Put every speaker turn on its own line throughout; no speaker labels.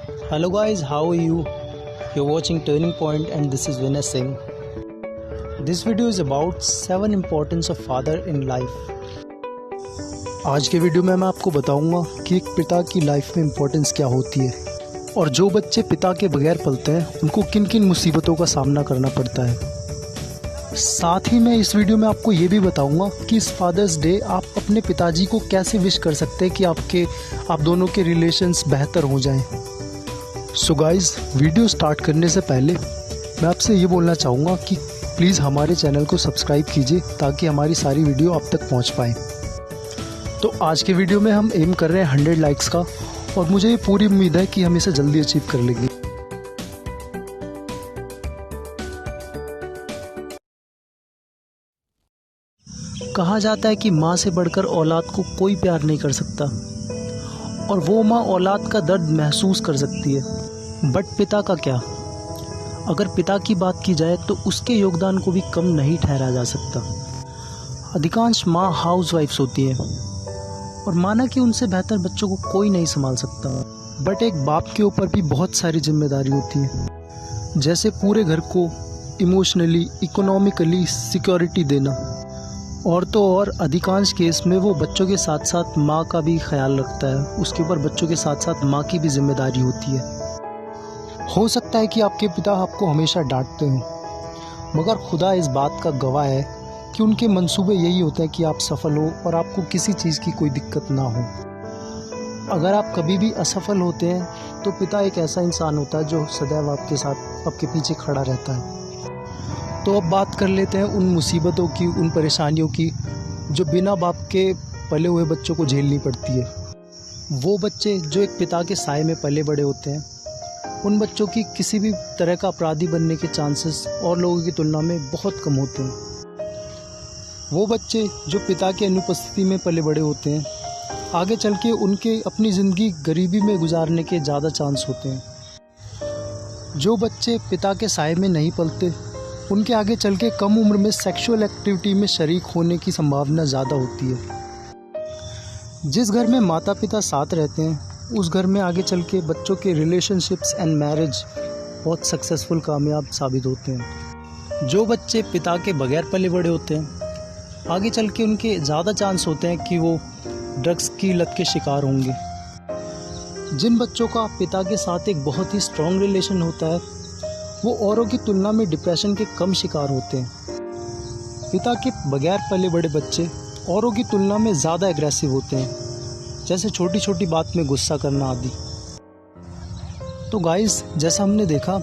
Hello guys, how are you? You're watching Turning Point and this is Vinay Singh. This video is about 7 importance of father in life. आज के video में मैं आपको बताऊंगा कि एक पिता की लाइफ में इम्पोर्टेंस क्या होती है और जो बच्चे पिता के बगैर पलते हैं उनको किन किन मुसीबतों का सामना करना पड़ता है। साथ ही मैं इस वीडियो में आपको ये भी बताऊंगा कि इस फादर्स डे आप अपने पिताजी को कैसे विश कर सकते हैं कि आप दोनों के रिलेशंस बेहतर हो जाएं। सो गाइस, वीडियो स्टार्ट करने से पहले मैं आपसे ये बोलना चाहूँगा कि प्लीज़ हमारे चैनल को सब्सक्राइब कीजिए ताकि हमारी सारी वीडियो आप तक पहुँच पाए। तो आज के वीडियो में हम एम कर रहे हैं 100 लाइक्स का और मुझे ये पूरी उम्मीद है कि हम इसे जल्दी अचीव कर लेंगे। कहा जाता है कि माँ से बढ़कर औलाद को कोई प्यार नहीं कर सकता और वो माँ औलाद का दर्द महसूस कर सकती है। बट पिता का क्या? अगर पिता की बात की जाए तो उसके योगदान को भी कम नहीं ठहराया जा सकता। अधिकांश माँ हाउसवाइफ्स होती हैं और माना कि उनसे बेहतर बच्चों को कोई नहीं संभाल सकता। बट एक बाप के ऊपर भी बहुत सारी जिम्मेदारी होती है, जैसे पूरे घर को इमोशनली, इकोनॉमिकली सिक्योरिटी देना और तो और अधिकांश केस में वो बच्चों के साथ साथ माँ का भी ख्याल रखता है। उसके ऊपर बच्चों के साथ साथ माँ की भी जिम्मेदारी होती है। हो सकता है कि आपके पिता आपको हमेशा डांटते हों, मगर खुदा इस बात का गवाह है कि उनके मंसूबे यही होते हैं कि आप सफल हो और आपको किसी चीज़ की कोई दिक्कत ना हो। अगर आप कभी भी असफल होते हैं तो पिता एक ऐसा इंसान होता है जो सदैव आपके साथ, आपके पीछे खड़ा रहता है। तो अब बात कर लेते हैं उन मुसीबतों की, उन परेशानियों की जो बिना बाप के पले हुए बच्चों को झेलनी पड़ती है। वो बच्चे जो एक पिता के साए में पले बड़े होते हैं, उन बच्चों की किसी भी तरह का अपराधी बनने के चांसेस और लोगों की तुलना में बहुत कम होते हैं। वो बच्चे जो पिता की अनुपस्थिति में पले बड़े होते हैं, आगे चल के उनके अपनी ज़िंदगी गरीबी में गुजारने के ज़्यादा चांस होते हैं। जो बच्चे पिता के साए में नहीं पलते, उनके आगे चल के कम उम्र में सेक्सुअल एक्टिविटी में शरीक होने की संभावना ज़्यादा होती है। जिस घर में माता पिता साथ रहते हैं उस घर में आगे चल के बच्चों के रिलेशनशिप्स एंड मैरिज बहुत सक्सेसफुल, कामयाब साबित होते हैं। जो बच्चे पिता के बगैर पले बड़े होते हैं, आगे चल के उनके ज़्यादा चांस होते हैं कि वो ड्रग्स की लत के शिकार होंगे। जिन बच्चों का पिता के साथ एक बहुत ही स्ट्रॉन्ग रिलेशन होता है वो औरों की तुलना में डिप्रेशन के कम शिकार होते हैं। पिता के बगैर पले बड़े बच्चे औरों की तुलना में ज़्यादा एग्रेसिव होते हैं, जैसे छोटी छोटी बात में गुस्सा करना आदि। तो गाइस, जैसा हमने देखा,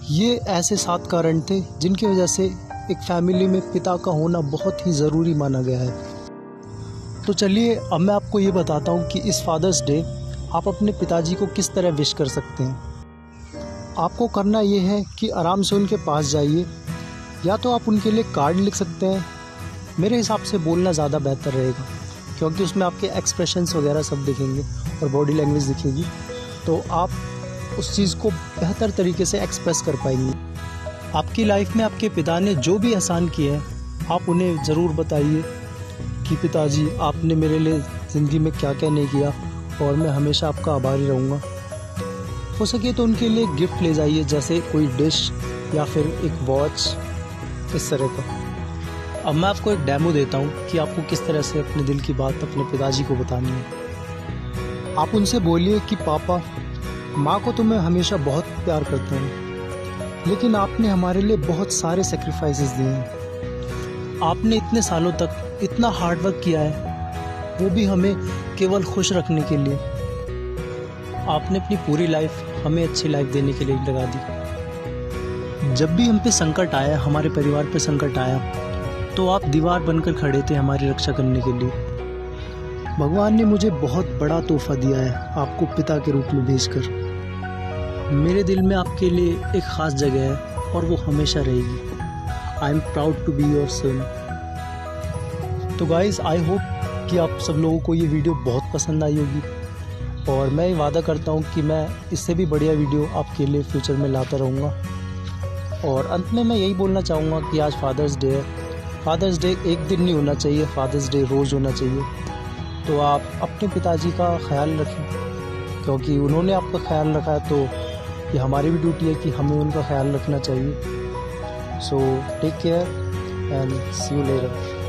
ये ऐसे 7 कारण थे जिनकी वजह से एक फैमिली में पिता का होना बहुत ही ज़रूरी माना गया है। तो चलिए अब मैं आपको ये बताता हूँ कि इस फादर्स डे आप अपने पिताजी को किस तरह विश कर सकते हैं। आपको करना ये है कि आराम से उनके पास जाइए, या तो आप उनके लिए कार्ड लिख सकते हैं। मेरे हिसाब से बोलना ज़्यादा बेहतर रहेगा क्योंकि उसमें आपके एक्सप्रेशंस वगैरह सब दिखेंगे और बॉडी लैंग्वेज दिखेगी, तो आप उस चीज़ को बेहतर तरीके से एक्सप्रेस कर पाएंगे। आपकी लाइफ में आपके पिता ने जो भी एहसान किए हैं आप उन्हें ज़रूर बताइए कि पिताजी, आपने मेरे लिए ज़िंदगी में क्या क्या नहीं किया और मैं हमेशा आपका आभारी रहूँगा। हो सके तो उनके लिए गिफ्ट ले जाइए, जैसे कोई डिश या फिर एक वॉच, इस तरह का। अब मैं आपको एक डेमो देता हूँ कि आपको किस तरह से अपने दिल की बात अपने पिताजी को बतानी है। आप उनसे बोलिए कि पापा, माँ को तो मैं हमेशा बहुत प्यार करता हूँ, लेकिन आपने हमारे लिए बहुत सारे सेक्रीफाइसेस दिए हैं। आपने इतने सालों तक इतना हार्ड वर्क किया है, वो भी हमें केवल खुश रखने के लिए। आपने अपनी पूरी लाइफ हमें अच्छी लाइफ देने के लिए लगा दी। जब भी हम पे संकट आया, हमारे परिवार पे संकट आया, तो आप दीवार बनकर खड़े थे हमारी रक्षा करने के लिए। भगवान ने मुझे बहुत बड़ा तोहफा दिया है आपको पिता के रूप में भेजकर। मेरे दिल में आपके लिए एक ख़ास जगह है और वो हमेशा रहेगी। I am proud to be your son. तो गाइज़, आई होप कि आप सब लोगों को ये वीडियो बहुत पसंद आई होगी और मैं वादा करता हूँ कि मैं इससे भी बढ़िया वीडियो आपके लिए फ्यूचर में लाता रहूँगा। और अंत में मैं यही बोलना चाहूँगा कि आज फादर्स डे है। फादर्स डे एक दिन नहीं होना चाहिए, फादर्स डे रोज़ होना चाहिए। तो आप अपने पिताजी का ख्याल रखें, क्योंकि उन्होंने आपका ख्याल रखा है, तो ये हमारी भी ड्यूटी है कि हमें उनका ख्याल रखना चाहिए। So take care and see you letter.